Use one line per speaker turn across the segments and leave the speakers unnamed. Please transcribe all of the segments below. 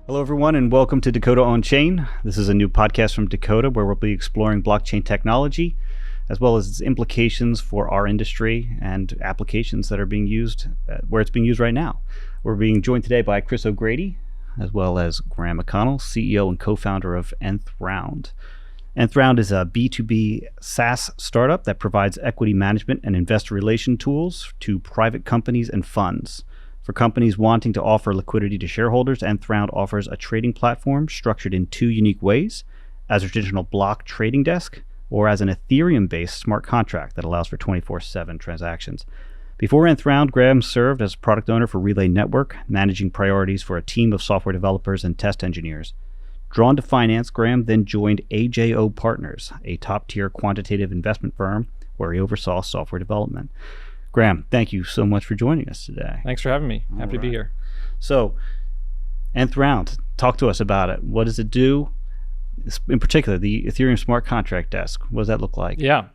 Hello, everyone, and welcome to Dakota On-Chain. This is a new podcast from Dakota where we'll be exploring blockchain technology, as well as its implications for our industry and applications that are being used, where it's being used right now. We're being joined today by Chris O'Grady, as well as Graham McConnell, CEO and co-founder of Nth Round. Nth Round is a B2B SaaS startup that provides equity management and investor relation tools to private companies and funds. For companies wanting to offer liquidity to shareholders, Nth Round offers a trading platform structured in two unique ways: as a traditional block trading desk or as an ethereum-based smart contract that allows for 24/7 transactions. Before Nth Round, Graham served as product owner for Relay Network, managing priorities for a team of software developers and test engineers. Drawn to finance, Graham then joined AJO Partners, a top-tier quantitative investment firm where he oversaw software development. Graham, thank you so much for joining us today.
Thanks for having me. Happy to be here.
So, Nth Round, talk to us about it. What does it do? In particular, the Ethereum smart contract desk. What does that look like?
Yeah.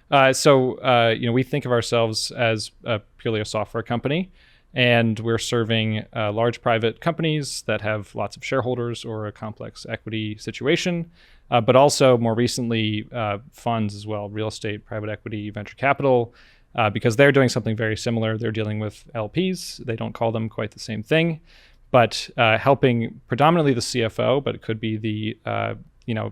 We think of ourselves as purely a software company, and we're serving large private companies that have lots of shareholders or a complex equity situation, but also more recently funds as well, real estate, private equity, venture capital, because they're doing something very similar. They're dealing with LPs. They don't call them quite the same thing, but helping predominantly the CFO, but it could be the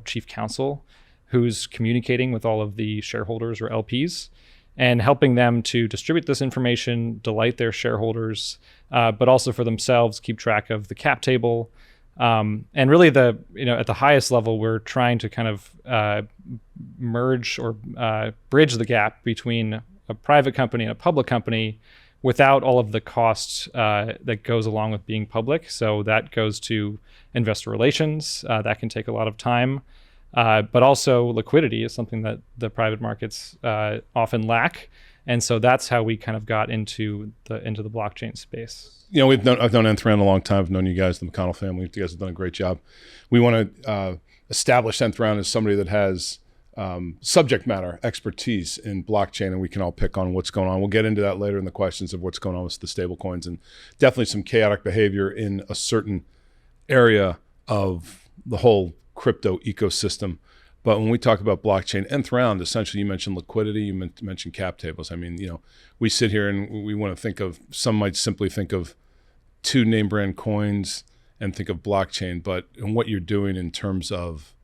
chief counsel who's communicating with all of the shareholders or LPs and helping them to distribute this information, delight their shareholders, but also for themselves, keep track of the cap table. And really at the highest level, we're trying to kind of merge or bridge the gap between a private company and a public company without all of the costs that goes along with being public. So that goes to investor relations. That can take a lot of time. But also liquidity is something that the private markets often lack. And so that's how we kind of got into the blockchain space.
You know, I've known Nth Round a long time. I've known you guys, the McConnell family. You guys have done a great job. We want to establish Nth Round as somebody that has subject matter expertise in blockchain, and we can all pick on what's going on. We'll get into that later in the questions of what's going on with the stable coins and definitely some chaotic behavior in a certain area of the whole crypto ecosystem. But when we talk about blockchain, Nth Round, essentially you mentioned liquidity, you mentioned cap tables. I mean, we sit here and we want to think of, some might simply think of two name brand coins and think of blockchain, but in what you're doing in terms of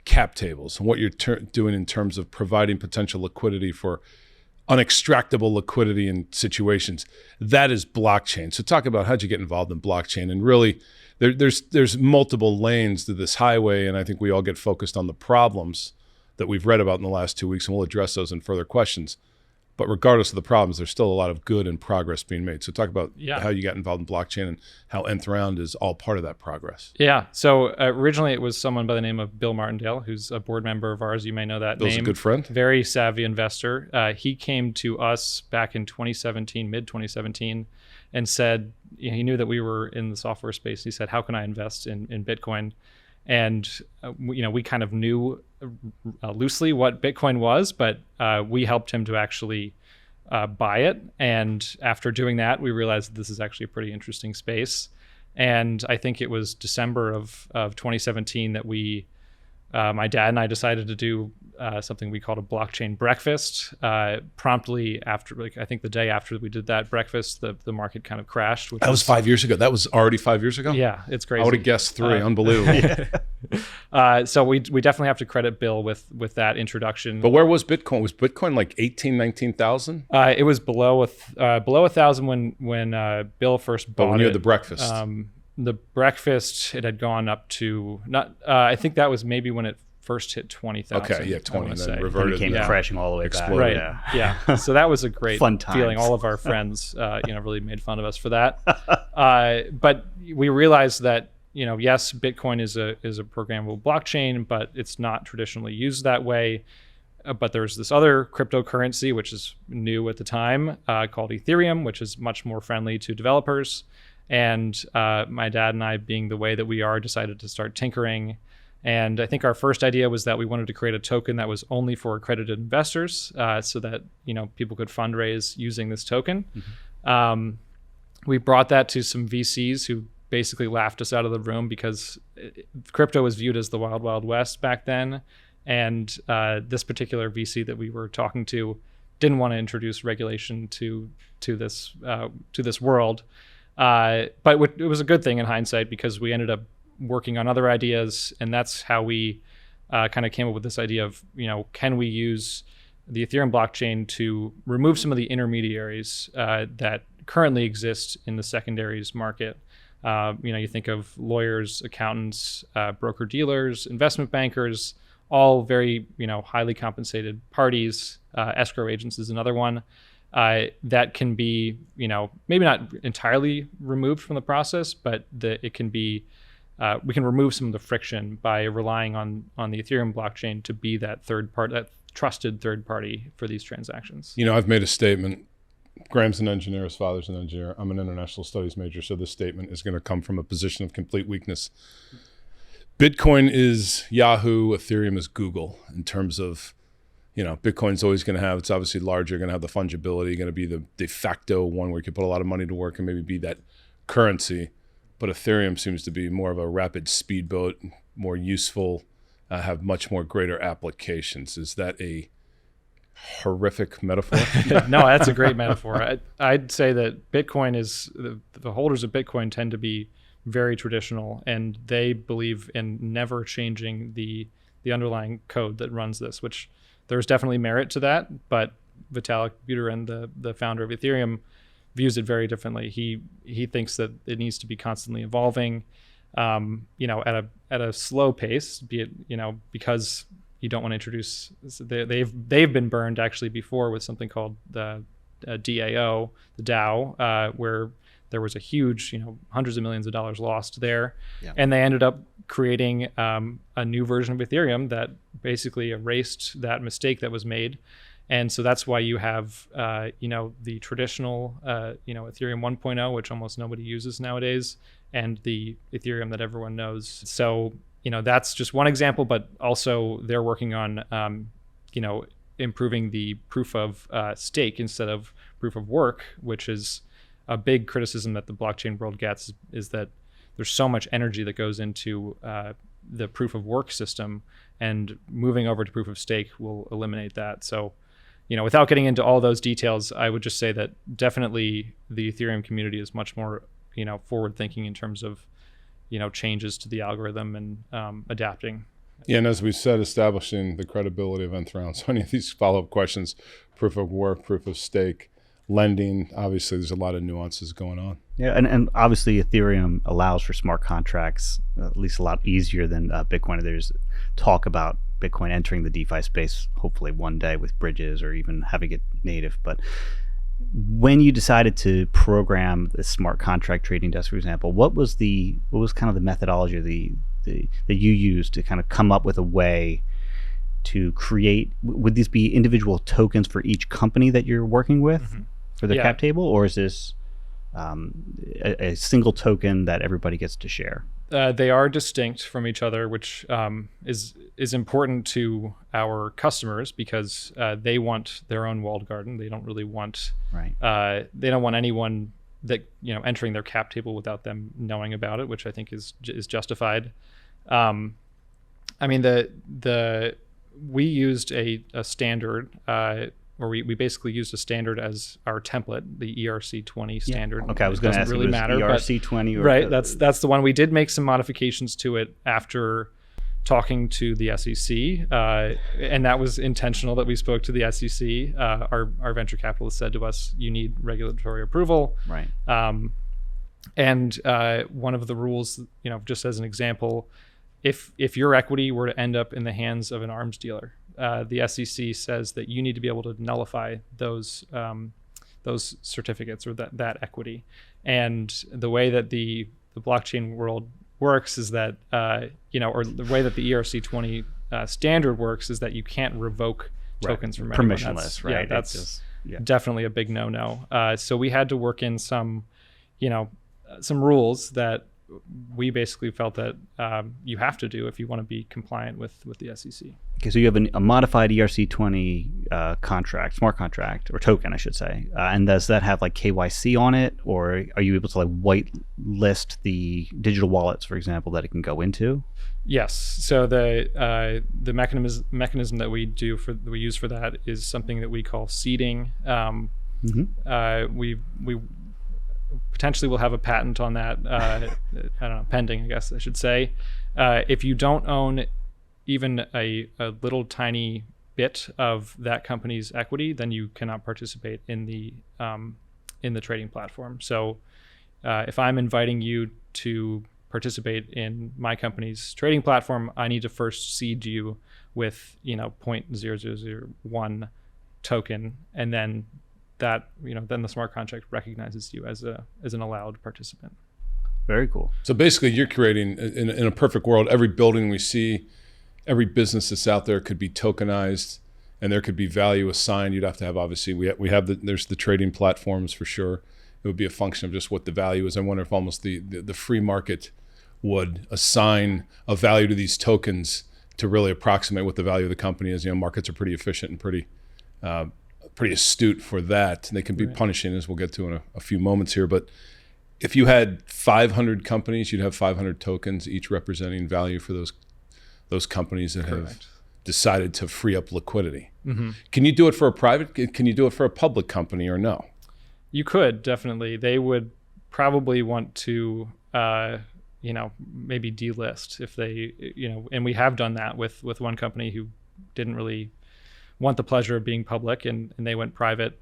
cap tables and what you're doing in terms of providing potential liquidity for unextractable liquidity in situations, that is blockchain. So talk about how'd you get involved in blockchain, and really there's multiple lanes to this highway, and I think we all get focused on the problems that we've read about in the last 2 weeks, and we'll address those in further questions. But regardless of the problems, there's still a lot of good and progress being made. So talk about how you got involved in blockchain and how Nth Round is all part of that progress.
Yeah. So originally it was someone by the name of Bill Martindale, who's a board member of ours. You may know that name.
Bill's a good friend.
Very savvy investor. He came to us back in 2017, mid-2017, and said, he knew that we were in the software space. He said, how can I invest in Bitcoin? And we kind of knew loosely what Bitcoin was, but we helped him to actually buy it. And after doing that, we realized that this is actually a pretty interesting space. And I think it was December of 2017 that my dad and I decided to do something we called a blockchain breakfast. Promptly after, I think the day after we did that breakfast, the market kind of crashed.
That was 5 years ago. That was already 5 years ago?
Yeah, it's crazy.
I would have guessed 3. Unbelievable.
So we definitely have to credit Bill with that introduction.
But where was Bitcoin? Was Bitcoin like 18, 19,000?
It was below 1,000 when Bill first bought it.
But when you had the breakfast?
The breakfast, it had gone up to I think that was maybe when it first hit 20,000.
Okay, yeah, 20, and then
reverted. And it came crashing all the way back.
Right, yeah. So that was a great
fun times.
Feeling. All of our friends, really made fun of us for that. But we realized that, yes, Bitcoin is a programmable blockchain, but it's not traditionally used that way. But there's this other cryptocurrency, which is new at the time, called Ethereum, which is much more friendly to developers. And my dad and I, being the way that we are, decided to start tinkering. And I think our first idea was that we wanted to create a token that was only for accredited investors, so that people could fundraise using this token. Mm-hmm. We brought that to some VCs who basically laughed us out of the room because crypto was viewed as the wild, wild west back then. And this particular VC that we were talking to didn't want to introduce regulation to this world. But it was a good thing in hindsight because we ended up working on other ideas, and that's how we kind of came up with this idea of, can we use the Ethereum blockchain to remove some of the intermediaries that currently exist in the secondaries market. You think of lawyers, accountants, broker dealers, investment bankers, all very highly compensated parties. Escrow agents is another one that can be maybe not entirely removed from the process, but it can be we can remove some of the friction by relying on the Ethereum blockchain to be that trusted third party for these transactions.
I've made a statement. Graham's an engineer, his father's an engineer. I'm an international studies major, so this statement is going to come from a position of complete weakness. Bitcoin is Yahoo, Ethereum is Google in terms of, Bitcoin's always going to have, it's obviously larger, going to have the fungibility, going to be the de facto one where you can put a lot of money to work and maybe be that currency. But Ethereum seems to be more of a rapid speedboat, more useful, have much more greater applications. Is that a horrific metaphor?
No, that's a great metaphor. I'd say that Bitcoin is, the holders of Bitcoin tend to be very traditional, and they believe in never changing the underlying code that runs this, which there's definitely merit to that, but Vitalik Buterin, the founder of Ethereum, views it very differently. He thinks that it needs to be constantly evolving, at a slow pace, be it, because you don't want to introduce, they've been burned actually before with something called the DAO, the DAO, where there was a huge, hundreds of millions of dollars lost there. Yeah. And they ended up creating a new version of Ethereum that basically erased that mistake that was made. And so that's why you have, the traditional, Ethereum 1.0, which almost nobody uses nowadays, and the Ethereum that everyone knows. So, that's just one example, but also they're working on, improving the proof of stake instead of proof of work, which is a big criticism that the blockchain world gets, is that there's so much energy that goes into the proof of work system, and moving over to proof of stake will eliminate that. So, without getting into all those details, I would just say that definitely the Ethereum community is much more, forward thinking in terms of, changes to the algorithm and adapting.
Yeah, and as we said, establishing the credibility of Nth Round. So any of these follow-up questions, proof of work, proof of stake, lending, obviously there's a lot of nuances going on.
Yeah, and obviously Ethereum allows for smart contracts, at least a lot easier than Bitcoin. There's talk about Bitcoin entering the DeFi space, hopefully one day with bridges or even having it native. But when you decided to program the smart contract trading desk, for example, what was kind of the methodology that you used to kind of come up with a way to create? Would these be individual tokens for each company that you're working with for their cap table, or is this a single token that everybody gets to share?
They are distinct from each other, which is important to our customers because they want their own walled garden. They don't really want they don't want anyone that entering their cap table without them knowing about it, which I think is justified. I mean, we used a standard. Or we basically used a standard as our template, the ERC20 standard.
Yeah. Okay, I was going to ask
really matter,
ERC20.
Right, that's the one. We did make some modifications to it after talking to the SEC, and that was intentional that we spoke to the SEC. Our venture capitalist said to us, you need regulatory approval.
Right.
And one of the rules, just as an example, if your equity were to end up in the hands of an arms dealer, the SEC says that you need to be able to nullify those certificates or that equity. And the way that the blockchain world works is that, or the way that the ERC20 standard works is that you can't revoke tokens from anyone.
Permissionless, right?
Yeah, that's definitely a big no-no. So we had to work in some rules that we basically felt that you have to do if you want to be compliant with the SEC.
Okay, so you have a modified ERC20 contract, smart contract, or token, I should say. And does that have like KYC on it, or are you able to like white list the digital wallets, for example, that it can go into?
Yes. So the mechanism that we use for that is something that we call seeding. We potentially will have a patent on that. I don't know, pending, I guess I should say. If you don't own even a little tiny bit of that company's equity, then you cannot participate in the trading platform. So if I'm inviting you to participate in my company's trading platform, I need to first seed you with 0.0001 token, and then that then the smart contract recognizes you as an allowed participant.
Very cool.
So basically, you're creating in a perfect world, every building we see, every business that's out there could be tokenized, and there could be value assigned. You'd have to have, obviously, there's the trading platforms for sure. It would be a function of just what the value is. I wonder if almost the free market would assign a value to these tokens to really approximate what the value of the company is. Markets are pretty efficient and pretty astute for that. They can be punishing, as we'll get to in a few moments here. But if you had 500 companies, you'd have 500 tokens, each representing value for those companies that have decided to free up liquidity. Mm-hmm. Can you do it for a private? Can you do it for a public company, or no?
You could, definitely. They would probably want to maybe delist if they, and we have done that with one company who didn't really want the pleasure of being public, and they went private.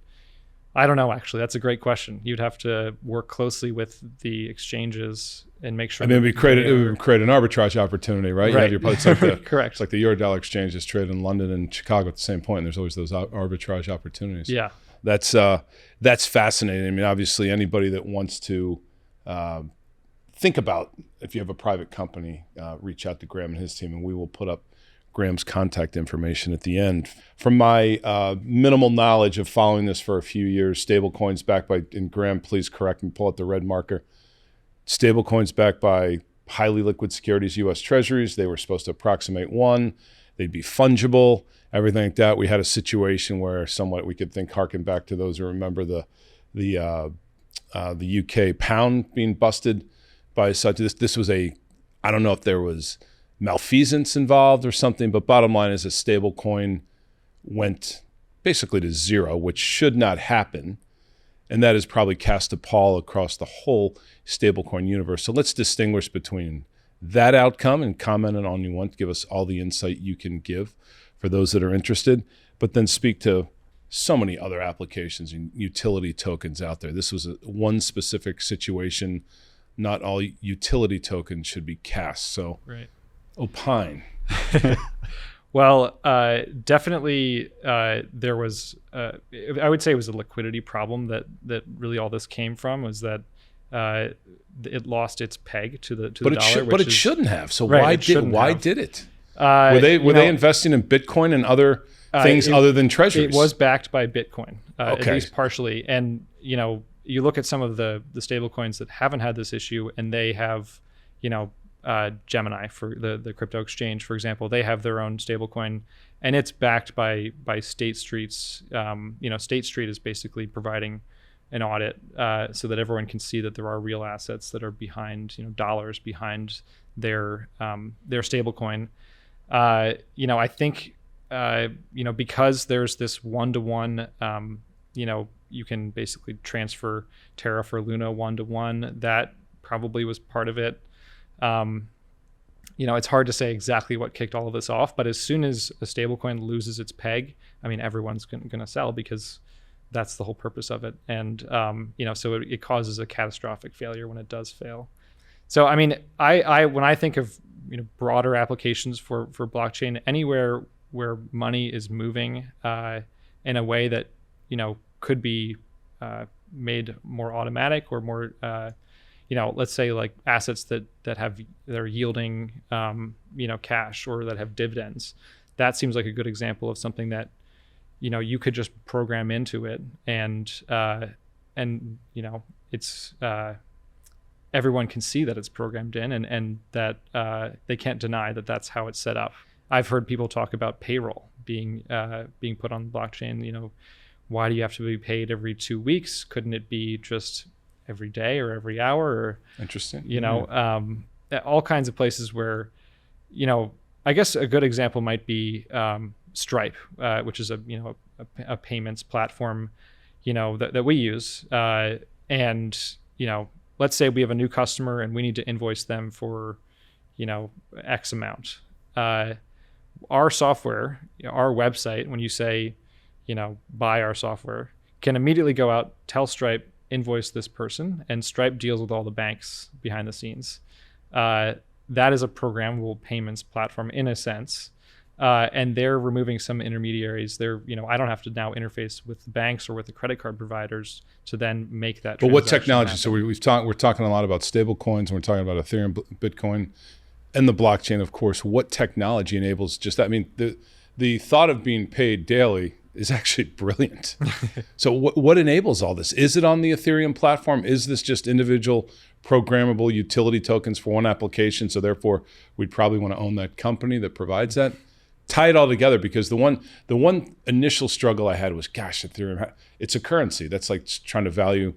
I don't know, actually. That's a great question. You'd have to work closely with the exchanges and make sure.
I mean, it would create an arbitrage opportunity, right?
Right.
You have your,
Correct.
It's like the Eurodollar exchange is traded in London and Chicago at the same point. And there's always those arbitrage opportunities.
Yeah.
That's fascinating. I mean, obviously, anybody that wants to think about, if you have a private company, reach out to Graham and his team, and we will put up Graham's contact information at the end. From my minimal knowledge of following this for a few years, stablecoins backed by, and Graham, please correct me, pull out the red marker. Stablecoins backed by highly liquid securities, U.S. Treasuries. They were supposed to approximate one. They'd be fungible, everything like that. We had a situation where somewhat we could think, harken back to those who remember the UK pound being busted by such. This was I don't know if there was malfeasance involved or something, but bottom line is a stable coin went basically to zero, which should not happen. And that has probably cast a pall across the whole stablecoin universe. So let's distinguish between that outcome and comment on you want. Give us all the insight you can give for those that are interested, but then speak to so many other applications and utility tokens out there. This was one specific situation. Not all utility tokens should be cast. So opine.
Well, definitely there was, I would say it was a liquidity problem that really all this came from, was that it lost its peg to the dollar.
But it shouldn't have. So why did it? Were they investing in Bitcoin and other things other than treasuries?
It was backed by Bitcoin, at least partially. And, you look at some of the stable coins that haven't had this issue, and they have, Gemini, for the crypto exchange, for example, they have their own stable coin, and it's backed by State Street's. State Street is basically providing an audit so that everyone can see that there are real assets that are behind, dollars behind their stable coin. I think, because there's this one-to-one, you can basically transfer Terra for Luna one-to-one. That probably was part of it. It's hard to say exactly what kicked all of this off, but as soon as a stablecoin loses its peg, everyone's going to sell, because that's the whole purpose of it. And, so it causes a catastrophic failure when it does fail. So, when I think of, broader applications for blockchain, anywhere where money is moving in a way that, could be made more automatic, or more, let's say like assets that are yielding, cash, or that have dividends. That seems like a good example of something that, you could just program into it, and it's everyone can see that it's programmed in, and that they can't deny that that's how it's set up. I've heard people talk about payroll being put on the blockchain. Why do you have to be paid every 2 weeks? Couldn't it be just every day or every hour? Or,
interesting.
All kinds of places where, I guess a good example might be Stripe, which is a payments platform, that we use. And let's say we have a new customer and we need to invoice them for, X amount. Our software, our website, when you say, buy our software, can immediately go out, tell Stripe, invoice this person, and Stripe deals with all the banks behind the scenes. That is a programmable payments platform in a sense. And they're removing some intermediaries. I don't have to now interface with the banks or with the credit card providers to then make that.
But what technology?
Happen.
So we're talking a lot about stable coins, and we're talking about Ethereum, Bitcoin, and the blockchain, of course. What technology enables just that? I mean, the thought of being paid daily is actually brilliant. So what enables all this? Is it on the Ethereum platform? Is this just individual programmable utility tokens for one application? So therefore, we'd probably want to own that company that provides that. Tie it all together, because the one initial struggle I had was, gosh, Ethereum, it's a currency. That's like trying to value,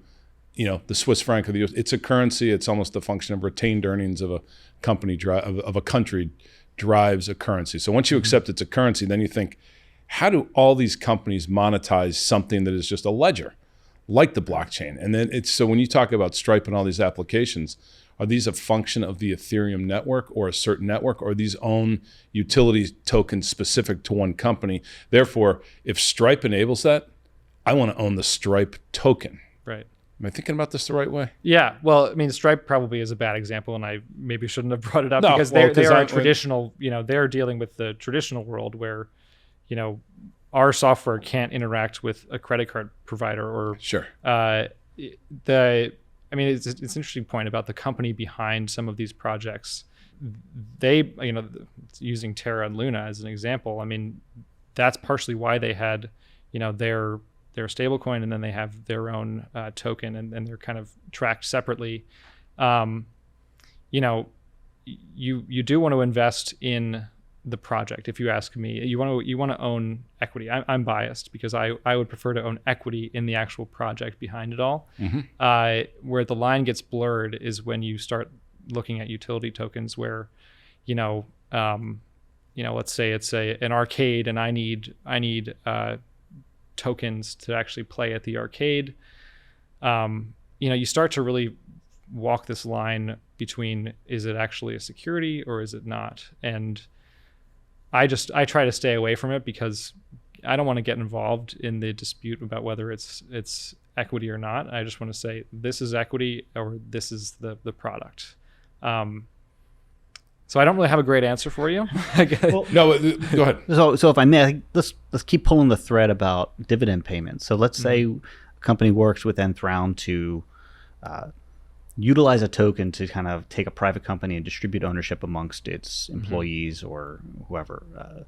the Swiss franc of the US. It's a currency. It's almost the function of retained earnings of a company, of a country drives a currency. So once you accept it's a currency, then you think, how do all these companies monetize something that is just a ledger, like the blockchain? And then so when you talk about Stripe and all these applications, are these a function of the Ethereum network or a certain network, or are these own utility tokens specific to one company? Therefore, if Stripe enables that, I want to own the Stripe token.
Right.
Am I thinking about this the right way?
Yeah. Well, I mean, Stripe probably is a bad example, and I maybe shouldn't have brought it up because they are a traditional, they're dealing with the traditional world where, our software can't interact with a credit card provider or
sure.
It's an interesting point about the company behind some of these projects. They, using Terra and Luna as an example, I mean, that's partially why they had, their stablecoin, and then they have their own token, and they're kind of tracked separately. You do want to invest in the project. If you ask me, you want to own equity. I'm biased because I would prefer to own equity in the actual project behind it all. Mm-hmm. Where the line gets blurred is when you start looking at utility tokens, where, let's say it's an arcade, and I need tokens to actually play at the arcade. You start to really walk this line between, is it actually a security or is it not? And I try to stay away from it because I don't want to get involved in the dispute about whether it's equity or not. I just want to say this is equity or this is the product. So I don't really have a great answer for you.
Well, no, go ahead.
So if I may, I think let's keep pulling the thread about dividend payments. So let's say a company works with Nth Round to utilize a token to kind of take a private company and distribute ownership amongst its employees or whoever,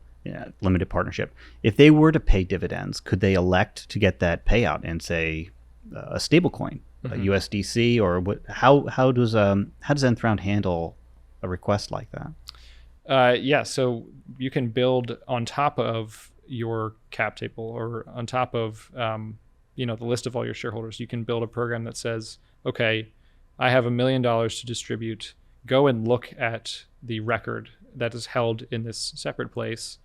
limited partnership. If they were to pay dividends, could they elect to get that payout in, say, a stable coin, a USDC, or what? How does Nth Round handle a request like that?
Yeah, so you can build on top of your cap table or on top of the list of all your shareholders. You can build a program that says, okay, I have $1 million to distribute. Go and look at the record that is held in this separate place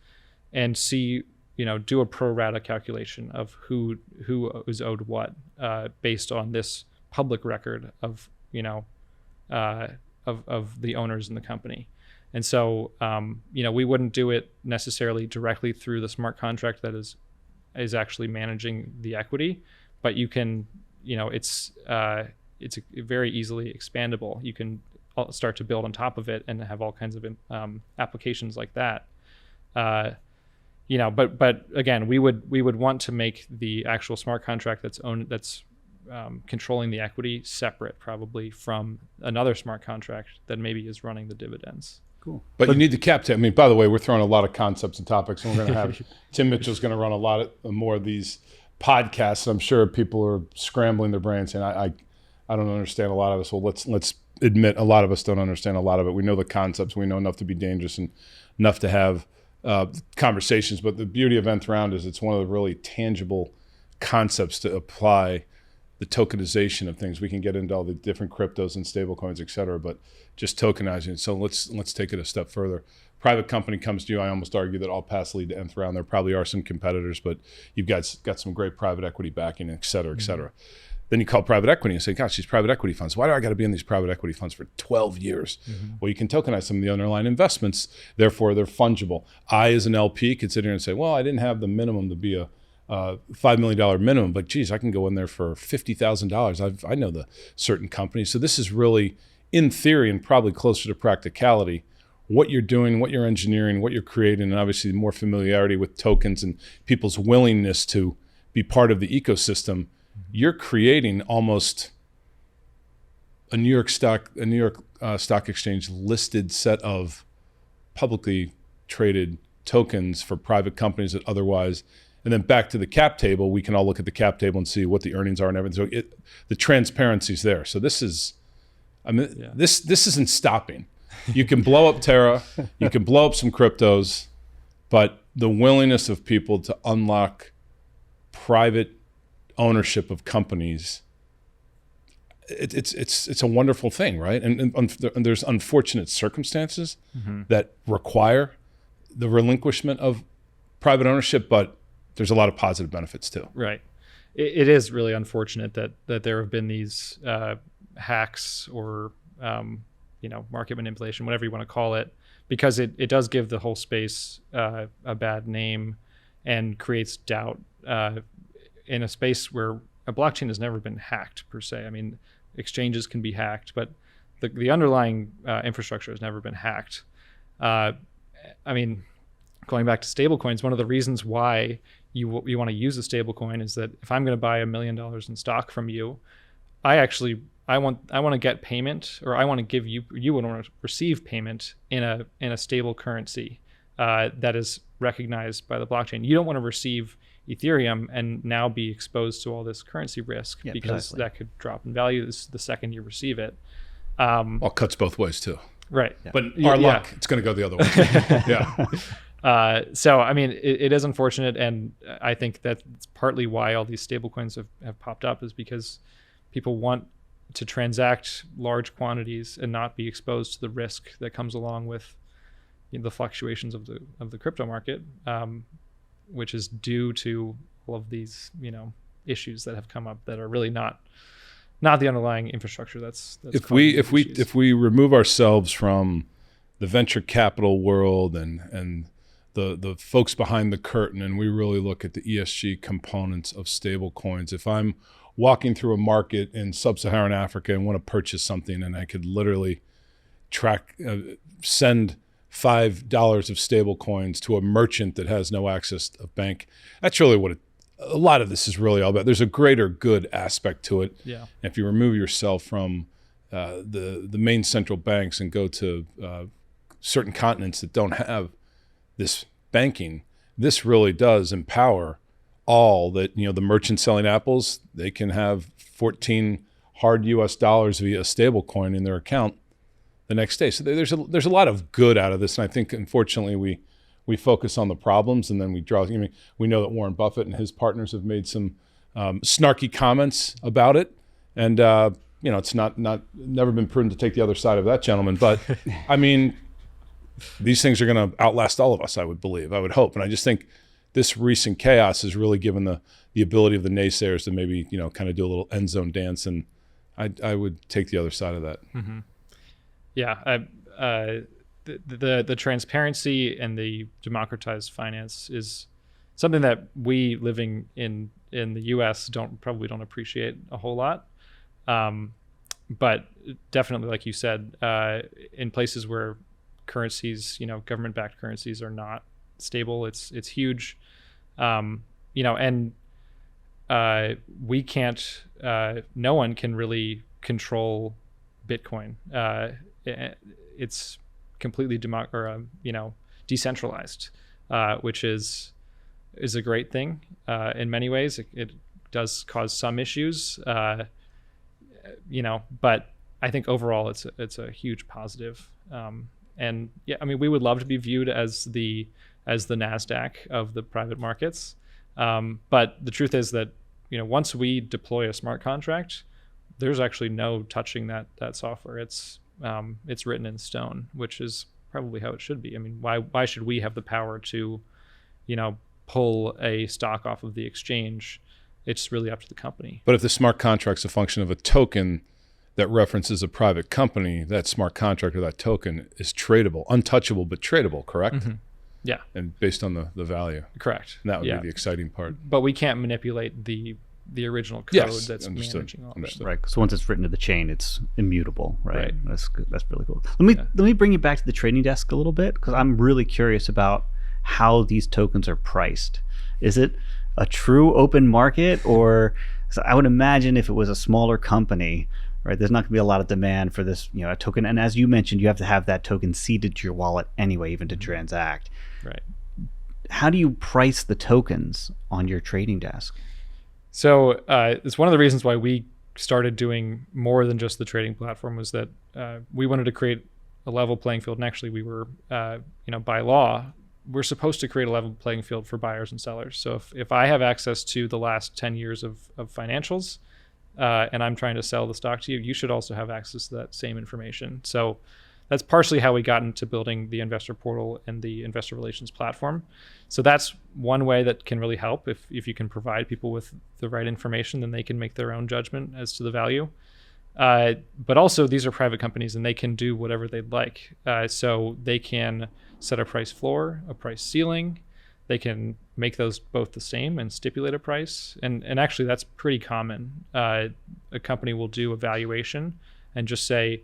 and see, do a pro rata calculation of who is owed what based on this public record of, of the owners in the company. And so, we wouldn't do it necessarily directly through the smart contract that is actually managing the equity, but you can, it's very easily expandable. You can start to build on top of it and have all kinds of applications like that. But again, we would want to make the actual smart contract that's controlling the equity separate, probably from another smart contract that maybe is running the dividends.
Cool. But you need the cap table. I mean, by the way, we're throwing a lot of concepts and topics, and we're going to have Tim Mitchell's going to run a lot more of these podcasts. I'm sure people are scrambling their brains, and I don't understand a lot of this. Well, let's admit a lot of us don't understand a lot of it. We know the concepts. We know enough to be dangerous and enough to have conversations. But the beauty of Nth Round is it's one of the really tangible concepts to apply the tokenization of things. We can get into all the different cryptos and stable coins, et cetera, but just tokenizing it. So let's take it a step further. Private company comes to you. I almost argue that all paths lead to Nth Round. There probably are some competitors, but you've got some great private equity backing, et cetera, et cetera. Then you call private equity and say, gosh, these private equity funds, why do I got to be in these private equity funds for 12 years? Well, you can tokenize some of the underlying investments. Therefore, they're fungible. I, as an LP, could sit here and say, well, I didn't have the minimum to be a $5 million minimum, but geez, I can go in there for $50,000. I know the certain companies. So this is really, in theory, and probably closer to practicality, what you're doing, what you're engineering, what you're creating, and obviously more familiarity with tokens and people's willingness to be part of the ecosystem. You're creating almost a New York Stock Exchange listed set of publicly traded tokens for private companies that otherwise. And then back to the cap table, we can all look at the cap table and see what the earnings are and everything. So the transparency's there. So this is, this isn't stopping. You can blow up Terra, you can blow up some cryptos, but the willingness of people to unlock private ownership of companies, it's a wonderful thing, right? And there's unfortunate circumstances that require the relinquishment of private ownership, but there's a lot of positive benefits too.
Right. It is really unfortunate that there have been these hacks or market manipulation, whatever you want to call it, because it does give the whole space a bad name and creates doubt in a space where a blockchain has never been hacked per se. I mean, exchanges can be hacked, but the underlying infrastructure has never been hacked. I mean, going back to stablecoins, one of the reasons why you want to use a stablecoin is that if I'm going to buy $1 million in stock from you, I want to get payment, or I want to give you want to receive payment in a stable currency that is recognized by the blockchain. You don't want to receive Ethereum and now be exposed to all this currency risk because that could drop in value the second you receive it.
Well, cuts both ways too.
Right.
Yeah. But our luck, it's going to go the other way. Yeah.
So, I mean, it is unfortunate. And I think that's partly why all these stablecoins have popped up, is because people want to transact large quantities and not be exposed to the risk that comes along with the fluctuations of the crypto market, which is due to all of these, issues that have come up that are really not the underlying infrastructure that's
if we remove ourselves from the venture capital world and the folks behind the curtain, and we really look at the ESG components of stable coins. If I'm walking through a market in sub-Saharan Africa and want to purchase something, and I could literally send $5 of stable coins to a merchant that has no access to a bank, that's really what a lot of this is really all about. There's a greater good aspect to it.
Yeah.
And if you remove yourself from the main central banks and go to certain continents that don't have this banking, this really does empower all that, the merchant selling apples, they can have 14 hard US dollars via a stable coin in their account the next day. So there's a lot of good out of this. And I think, unfortunately, we focus on the problems, and then we draw. We know that Warren Buffett and his partners have made some snarky comments about it. And, it's never been prudent to take the other side of that gentleman. But I mean, these things are going to outlast all of us, I would believe, I would hope. And I just think this recent chaos has really given the ability of the naysayers to maybe, kind of do a little end zone dance. And I would take the other side of that.
Mm-hmm. Yeah. The transparency and the democratized finance is something that we living in the US probably don't appreciate a whole lot. But definitely, like you said, in places where currencies, government-backed currencies are not stable, it's huge. And we can't, no one can really control Bitcoin. It's completely decentralized, which is a great thing in many ways. It does cause some issues, but I think overall it's a huge positive. And yeah, I mean, we would love to be viewed as the as the NASDAQ of the private markets. But the truth is that, once we deploy a smart contract, there's actually no touching that software. It's written in stone, which is probably how it should be. I mean, why should we have the power to, pull a stock off of the exchange? It's really up to the company.
But if the smart contract's a function of a token that references a private company, that smart contract or that token is tradable, untouchable, but tradable, correct?
Mm-hmm. Yeah.
And based on the value.
Correct.
And that would be the exciting part.
But we can't manipulate the original code that's managing all of it.
Right. So once it's written to the chain, it's immutable, right? That's good. That's really cool. Let me bring you back to the trading desk a little bit, because I'm really curious about how these tokens are priced. Is it a true open market, or I would imagine if it was a smaller company, right, there's not going to be a lot of demand for this, a token. And as you mentioned, you have to have that token seeded to your wallet anyway, even to transact.
Right.
How do you price the tokens on your trading desk?
So it's one of the reasons why we started doing more than just the trading platform, was that we wanted to create a level playing field. And actually we were, by law, we're supposed to create a level playing field for buyers and sellers. So if I have access to the last 10 years of financials, and I'm trying to sell the stock to you, you should also have access to that same information. So that's partially how we got into building the investor portal and the investor relations platform. So that's one way that can really help. If you can provide people with the right information, then they can make their own judgment as to the value. But also, these are private companies and they can do whatever they'd like. So they can set a price floor, a price ceiling. They can make those both the same and stipulate a price. And actually, that's pretty common. A company will do a valuation and just say,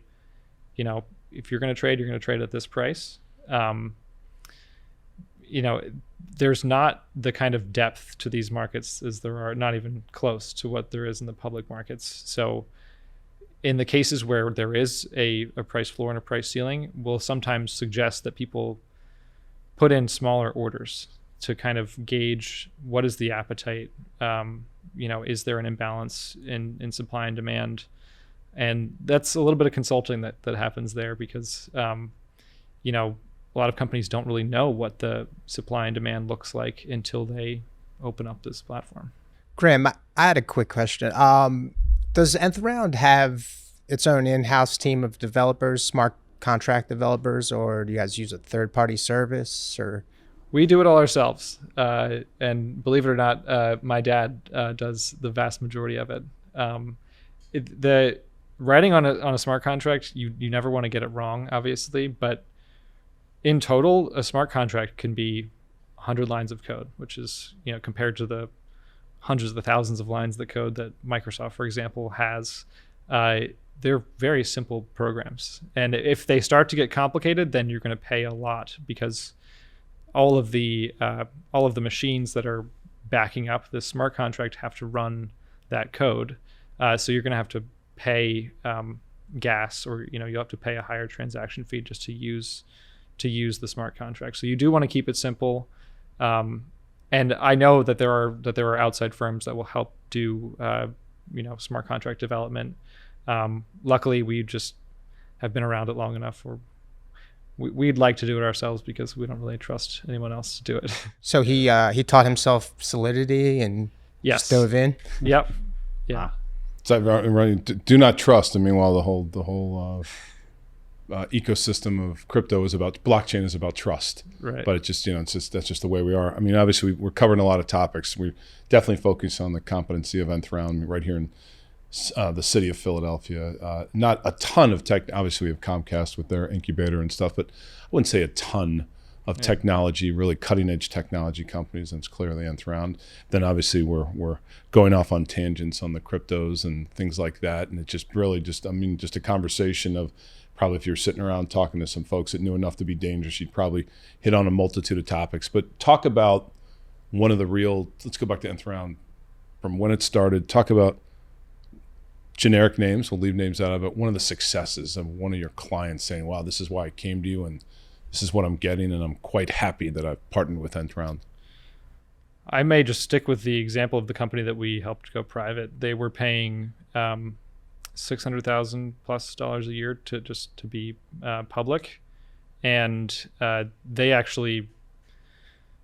if you're going to trade, you're going to trade at this price. There's not the kind of depth to these markets as there are, not even close to what there is in the public markets. So in the cases where there is a price floor and a price ceiling, we'll sometimes suggest that people put in smaller orders to kind of gauge what is the appetite. Is there an imbalance in supply and demand? And that's a little bit of consulting that happens there, because a lot of companies don't really know what the supply and demand looks like until they open up this platform.
Graham, I had a quick question. Does Nth Round have its own in-house team of developers, smart contract developers, or do you guys use a third-party service? Or
we do it all ourselves, and believe it or not, my dad does the vast majority of it. The writing on a smart contract, you never want to get it wrong, obviously, but in total, a smart contract can be 100 lines of code, which is, compared to the hundreds of thousands of lines of code that Microsoft, for example, has. They're very simple programs. And if they start to get complicated, then you're going to pay a lot, because all of the machines that are backing up this smart contract have to run that code. So you're going to have to pay gas, or you'll have to pay a higher transaction fee just to use the smart contract. So you do want to keep it simple. And I know that there are outside firms that will help do smart contract development. Luckily, we just have been around it long enough where we'd like to do it ourselves, because we don't really trust anyone else to do it.
So he taught himself Solidity and just dove in?
Yep. Yeah.
So do not trust. And meanwhile, the whole ecosystem of crypto is about, blockchain is about trust.
Right.
But that's just the way we are. I mean, obviously we're covering a lot of topics. We definitely focus on the competency of Nth Round right here in the city of Philadelphia. Not a ton of tech. Obviously we have Comcast with their incubator and stuff, but I wouldn't say a ton of technology, really cutting edge technology companies. And it's clearly Nth Round. Then obviously we're going off on tangents on the cryptos and things like that. And it's just really just a conversation of, probably if you're sitting around talking to some folks that knew enough to be dangerous, you'd probably hit on a multitude of topics. But talk about one of the let's go back to Nth Round from when it started. Talk about generic names, we'll leave names out of it. One of the successes of one of your clients saying, wow, this is why I came to you and this is what I'm getting, and I'm quite happy that I've partnered with Nth Round.
I may just stick with the example of the company that we helped go private. They were paying $600,000+ a year to be public, and they actually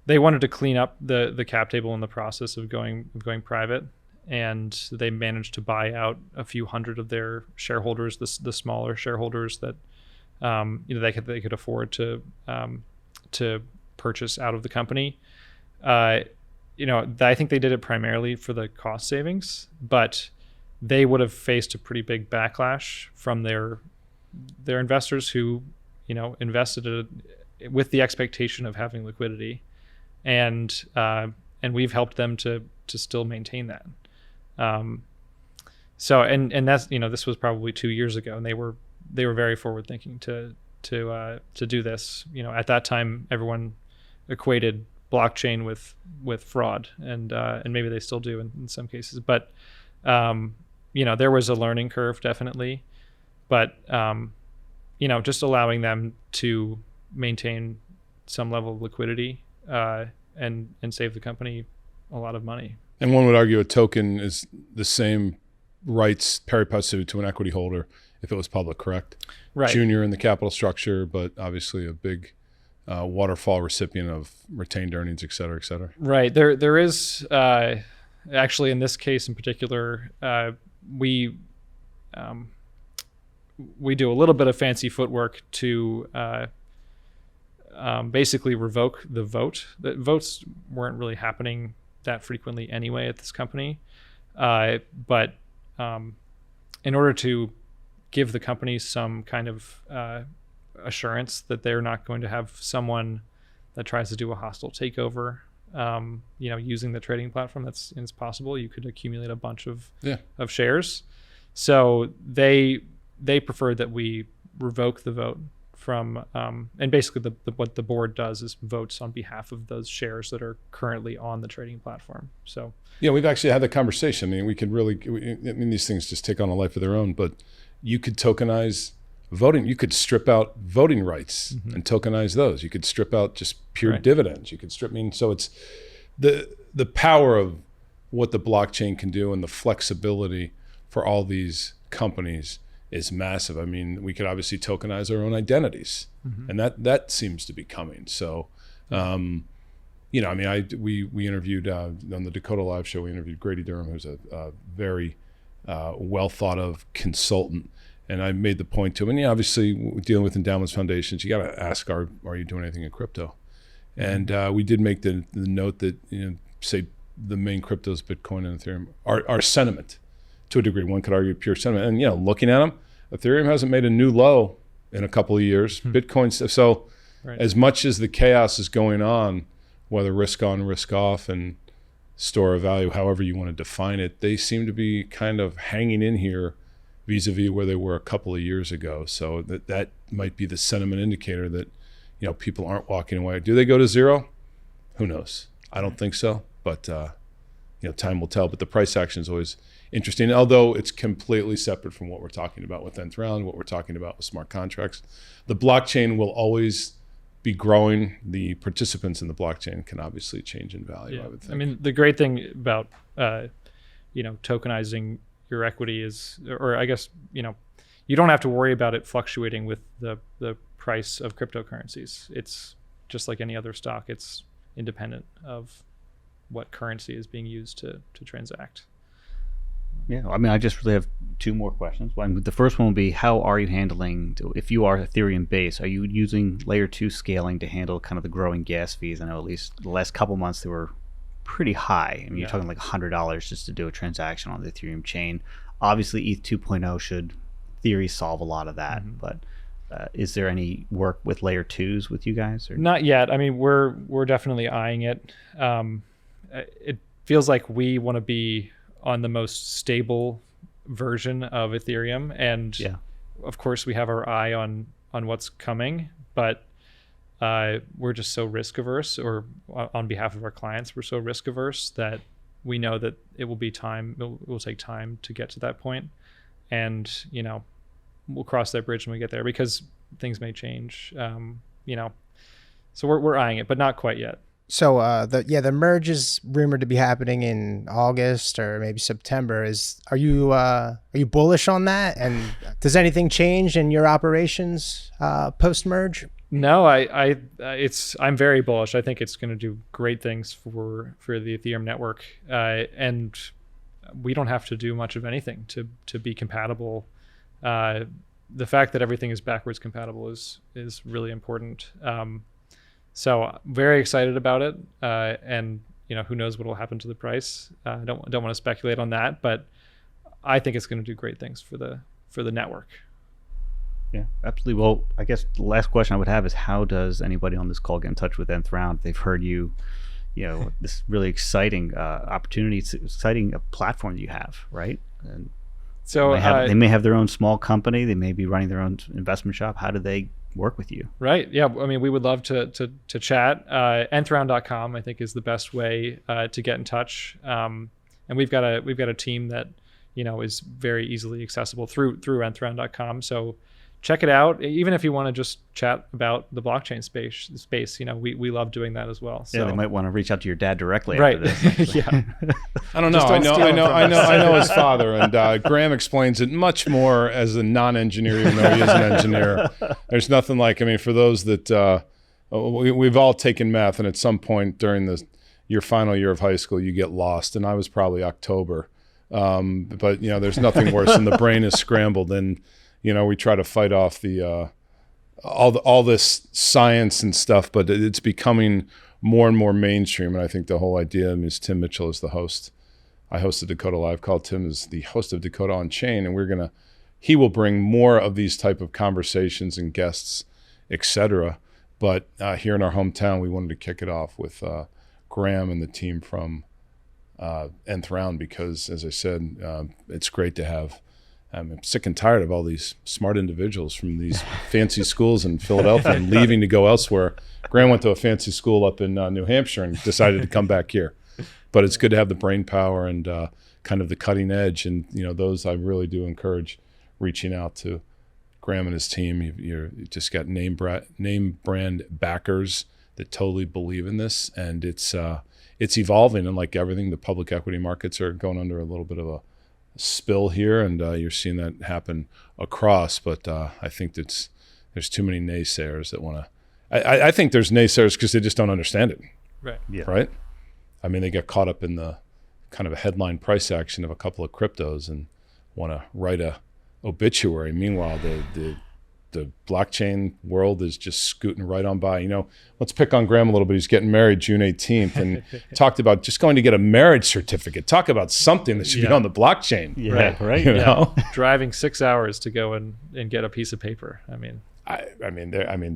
they wanted to clean up the cap table in the process of going private, and they managed to buy out a few hundred of their shareholders, the smaller shareholders that they could afford to purchase out of the company. I think they did it primarily for the cost savings, but they would have faced a pretty big backlash from their investors who invested with the expectation of having liquidity, and we've helped them to still maintain that. So that's this was probably 2 years ago, and they were very forward thinking to do this. At that time, everyone equated blockchain with fraud, and maybe they still do in some cases. But there was a learning curve, definitely. But just allowing them to maintain some level of liquidity and save the company a lot of money.
And one would argue a token is the same rights pari passu to an equity holder if it was public, correct?
Right.
Junior in the capital structure, but obviously a big waterfall recipient of retained earnings, et cetera, et cetera.
Right. There is actually, in this case in particular, we do a little bit of fancy footwork to basically revoke the vote. The votes weren't really happening that frequently anyway at this company, but in order to give the company some kind of assurance that they're not going to have someone that tries to do a hostile takeover, using the trading platform, it's possible. You could accumulate a bunch of shares. So they preferred that we revoke the vote from, and basically what the board does is votes on behalf of those shares that are currently on the trading platform. So
yeah, we've actually had that conversation. I mean, we could really, these things just take on a life of their own, but you could tokenize voting. You could strip out voting rights and tokenize those. You could strip out just pure dividends. You could so it's the power of what the blockchain can do and the flexibility for all these companies is massive. I mean, we could obviously tokenize our own identities, and that seems to be coming. So, we interviewed on the Dakota Live show. We interviewed Grady Durham, who's a very well thought of consultant, and I made the point to him. And obviously, dealing with endowments, foundations, you got to ask, are you doing anything in crypto? And we did make the note that say the main cryptos, Bitcoin and Ethereum, are sentiment. To a degree, one could argue pure sentiment. And looking at them, Ethereum hasn't made a new low in a couple of years. Bitcoin's so as much as the chaos is going on, whether risk on, risk off, and store of value, however you want to define it, they seem to be kind of hanging in here vis-a-vis where they were a couple of years ago. So that might be the sentiment indicator that people aren't walking away. Do they go to zero? Who knows? I don't think so, but time will tell. But the price action is always interesting, although it's completely separate from what we're talking about with Nth Round, what we're talking about with smart contracts. The blockchain will always be growing. The participants in the blockchain can obviously change in value, I would think.
I mean, the great thing about tokenizing your equity is, or I guess, you don't have to worry about it fluctuating with the price of cryptocurrencies. It's just like any other stock. It's independent of what currency is being used to transact.
Yeah, I mean, I just really have two more questions. The first one would be, how are you handling, if you are Ethereum based, are you using layer 2 scaling to handle kind of the growing gas fees? I know at least the last couple months they were pretty high. I mean, you're talking like $100 just to do a transaction on the Ethereum chain. Obviously, ETH 2.0 should, in theory, solve a lot of that. But is there any work with layer 2s with you guys? Or?
Not yet. I mean, we're definitely eyeing it. It feels like we want to be on the most stable version of Ethereum, and of course we have our eye on what's coming, but we're just so risk averse, or on behalf of our clients, we're so risk averse that we know that it will take time to get to that point, and we'll cross that bridge when we get there, because things may change. So we're eyeing it, but not quite yet.
So the merge is rumored to be happening in August or maybe September. Are you bullish on that? And does anything change in your operations post merge?
No, I'm very bullish. I think it's going to do great things for the Ethereum network, and we don't have to do much of anything to be compatible. The fact that everything is backwards compatible is really important. So very excited about it, and who knows what will happen to the price. I don't want to speculate on that, but I think it's going to do great things for the network.
Yeah, absolutely. Well, I guess the last question I would have is, how does anybody on this call get in touch with Nth Round? They've heard you, this really exciting opportunity, it's exciting platform that you have, right? And
so
they may have their own small company, they may be running their own investment shop. How do they work with you?
Right. Yeah. I mean, we would love to chat. Nthround.com, I think, is the best way to get in touch. And we've got a team that is very easily accessible through nthround.com. So check it out. Even if you want to just chat about the blockchain space, we love doing that as well. So.
Yeah, they might want to reach out to your dad directly.
Right.
After this,
Yeah.
I don't know. I know his father, and Graham explains it much more as a non-engineer, even though he is an engineer. There's nothing like, for those that we've all taken math, and at some point during your final year of high school, you get lost, and I was probably October. But there's nothing worse than the brain is scrambled, and we try to fight off the all this science and stuff, but it's becoming more and more mainstream. And I think the whole idea is Tim Mitchell is the host. I host a Dakota Live call. Tim is the host of Dakota On-Chain, and he will bring more of these type of conversations and guests, etc. But here in our hometown, we wanted to kick it off with Graham and the team from Nth Round, because, as I said, it's great to have. I'm sick and tired of all these smart individuals from these fancy schools in Philadelphia and leaving to go elsewhere. Graham went to a fancy school up in New Hampshire and decided to come back here. But it's good to have the brain power and kind of the cutting edge. And those I really do encourage reaching out to Graham and his team. You just got name brand backers that totally believe in this, and it's evolving. And like everything, the public equity markets are going under a little bit of a spill here, and you're seeing that happen across. But I think there's too many naysayers that want to. I think there's naysayers because they just don't understand it.
Right.
Yeah.
Right. They get caught up in the kind of a headline price action of a couple of cryptos and want to write a obituary. Meanwhile, the blockchain world is just scooting right on by. Let's pick on Graham a little bit. He's getting married June 18th and talked about just going to get a marriage certificate. Talk about something that should be on the blockchain.
Yeah, right.
Driving 6 hours to go and get a piece of paper.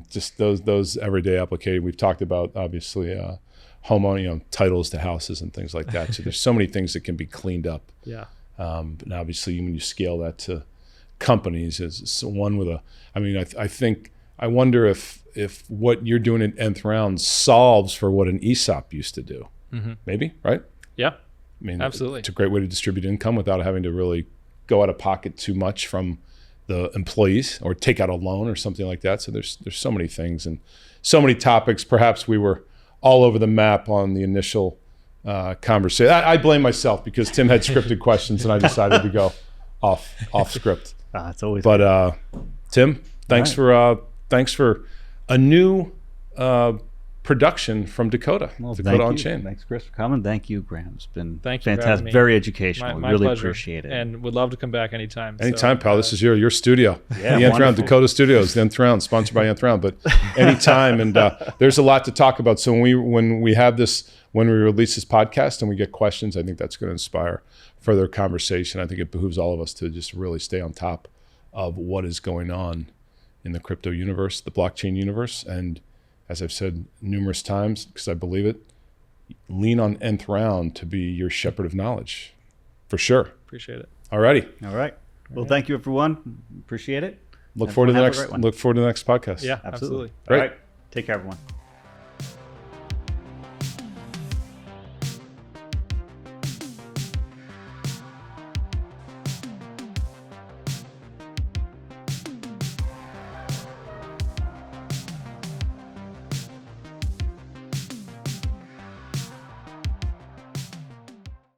Just those everyday applications. We've talked about, obviously, homeowner, titles to houses and things like that. So there's so many things that can be cleaned up.
Yeah.
But obviously, when you scale that to companies, is one with a. I wonder if what you're doing at Nth Round solves for what an ESOP used to do.
Mm-hmm.
Maybe, right?
Yeah. Absolutely.
It's a great way to distribute income without having to really go out of pocket too much from the employees or take out a loan or something like that. So there's so many things and so many topics. Perhaps we were all over the map on the initial conversation. I blame myself because Tim had scripted questions and I decided to go off script.
It's always.
But Tim, thanks for a new production from Dakota.
Well,
Dakota On-Chain.
Thanks, Chris, for coming. Thank you, Graham. It's been
fantastic.
Very educational.
My
really
pleasure.
appreciate it.
And would love to come back anytime.
Anytime, pal. This is your studio.
Yeah,
the Nth Round, Dakota Studios, the Nth Round, sponsored by Nth Round. But anytime, and there's a lot to talk about. So when we release this podcast and we get questions, I think that's going to inspire further conversation. I think it behooves all of us to just really stay on top of what is going on in the crypto universe, the blockchain universe, and as I've said numerous times, because I believe it, lean on Nth Round to be your shepherd of knowledge, for sure.
Appreciate it.
All righty.
All right. Well, thank you, everyone. Appreciate it.
Look forward to the next podcast.
Yeah, absolutely.
Great.
All right. Take care, everyone.